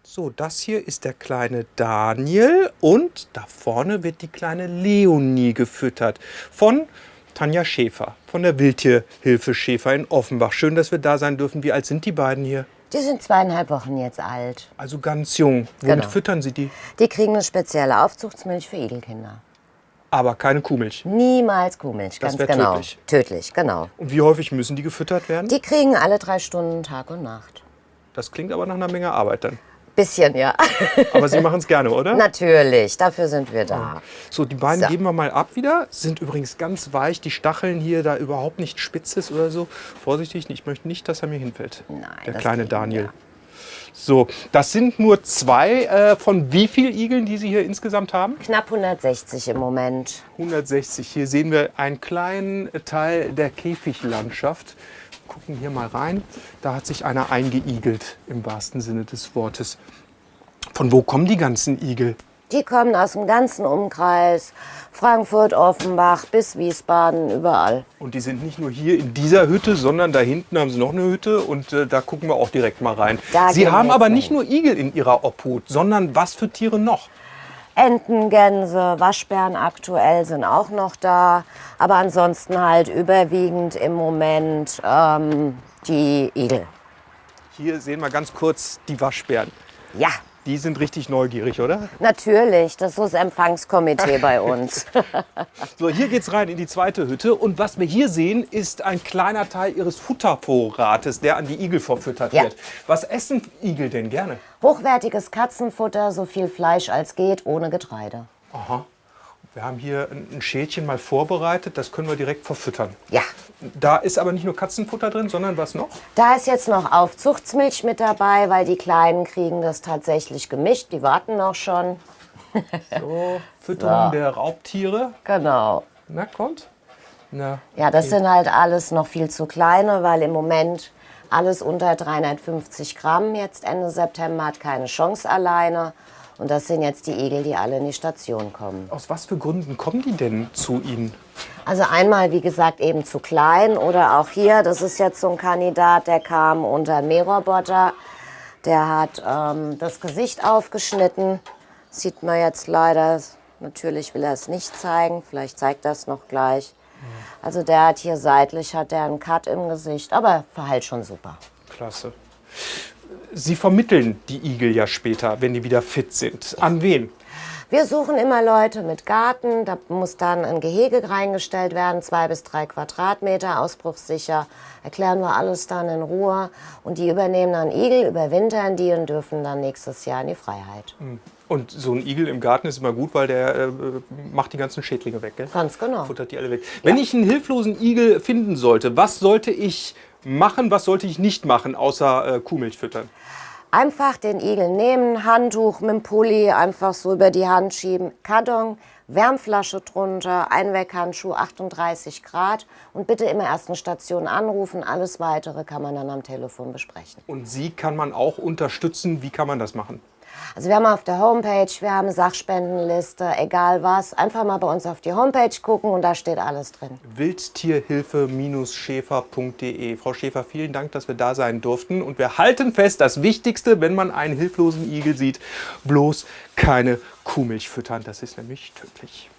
So, das hier ist der kleine Daniel und da vorne wird die kleine Leonie gefüttert von Tanja Schäfer, von der Wildtierhilfe Schäfer in Offenbach. Schön, dass wir da sein dürfen. Wie alt sind die beiden hier? Die sind 2,5 Wochen jetzt alt. Also ganz jung. Womit Genau. füttern Sie die? Die kriegen eine spezielle Aufzuchtsmilch für Igelkinder. Aber keine Kuhmilch. Niemals Kuhmilch, Das ganz wär genau. tödlich. Tödlich, genau. Und wie häufig müssen die gefüttert werden? Die kriegen alle 3 Stunden Tag und Nacht. Das klingt aber nach einer Menge Arbeit dann. Bisschen, ja. Aber Sie machen es gerne, oder? Natürlich, dafür sind wir da. So, die beiden So. geben wir mal ab wieder. Sind übrigens ganz weich. Die Stacheln hier da überhaupt nicht spitz ist oder so. Vorsichtig, ich möchte nicht, dass er mir hinfällt. Nein, der das kleine kriegen Daniel. wir. So, das sind nur 2 von wie vielen Igeln, die Sie hier insgesamt haben? Knapp 160 im Moment. 160. Hier sehen wir einen kleinen Teil der Käfiglandschaft. Gucken hier mal rein. Da hat sich einer eingeigelt, im wahrsten Sinne des Wortes. Von wo kommen die ganzen Igel? Die kommen aus dem ganzen Umkreis. Frankfurt, Offenbach bis Wiesbaden, überall. Und die sind nicht nur hier in dieser Hütte, sondern da hinten haben sie noch eine Hütte und da gucken wir auch direkt mal rein. Da Sie gehen wir haben jetzt aber mal nicht hin. nur Igel in ihrer Obhut, sondern was für Tiere noch? Enten, Gänse, Waschbären aktuell sind auch noch da. Aber ansonsten halt überwiegend im Moment die Igel. Hier sehen wir ganz kurz die Waschbären. Ja, Die sind richtig neugierig, oder? natürlich. Das ist so das Empfangskomitee bei uns. So, hier geht's rein in die zweite Hütte. Und was wir hier sehen, ist ein kleiner Teil ihres Futtervorrates, der an die Igel verfüttert Ja. wird. Was essen Igel denn gerne? Hochwertiges Katzenfutter, so viel Fleisch als geht, ohne Getreide. Aha. Wir haben hier ein Schälchen mal vorbereitet, das können wir direkt verfüttern. Ja, Da ist aber nicht nur Katzenfutter drin, sondern was noch? da ist jetzt noch Aufzuchtsmilch mit dabei, weil die Kleinen kriegen das tatsächlich gemischt. Die warten noch schon. So, Fütterung So. der Raubtiere. Genau. Na, kommt. Na, Ja, das sind halt alles noch viel zu kleine, weil im Moment alles unter 350 Gramm. Jetzt Ende September hat keine Chance alleine. Und das sind jetzt die Igel, die alle in die Station kommen. aus was für Gründen kommen die denn zu Ihnen? Also einmal, wie gesagt, eben zu klein. Oder auch hier, das ist jetzt so ein Kandidat, der kam unter einen Mähroboter. Der hat das Gesicht aufgeschnitten. Sieht man jetzt leider. Natürlich will er es nicht zeigen. Vielleicht zeigt er es noch gleich. Also der hat hier seitlich hat der einen Cut im Gesicht. Aber verhält schon super. Klasse. Sie vermitteln die Igel ja später, wenn die wieder fit sind. An wen? Wir suchen immer Leute mit Garten. Da muss dann ein Gehege reingestellt werden, 2 bis 3 Quadratmeter, ausbruchssicher. Erklären wir alles dann in Ruhe. Und die übernehmen dann Igel, überwintern die und dürfen dann nächstes Jahr in die Freiheit. Und so ein Igel im Garten ist immer gut, weil der macht die ganzen Schädlinge weg, gell? Ganz genau. Futtert die alle weg. Wenn ich einen hilflosen Igel finden sollte, was sollte ich machen, was sollte ich nicht machen, außer Kuhmilch füttern? Einfach den Igel nehmen, Handtuch mit dem Pulli einfach so über die Hand schieben, Karton, Wärmflasche drunter, Einweghandschuh, 38 Grad und bitte immer erst eine Station anrufen. Alles Weitere kann man dann am Telefon besprechen. Und Sie kann man auch unterstützen. Wie kann man das machen? Also wir haben auf der Homepage, wir haben eine Sachspendenliste, egal was. Einfach mal bei uns auf die Homepage gucken und da steht alles drin. Wildtierhilfe-schäfer.de. Frau Schäfer, vielen Dank, dass wir da sein durften. Und wir halten fest, das Wichtigste, wenn man einen hilflosen Igel sieht, bloß keine Kuhmilch füttern. Das ist nämlich tödlich.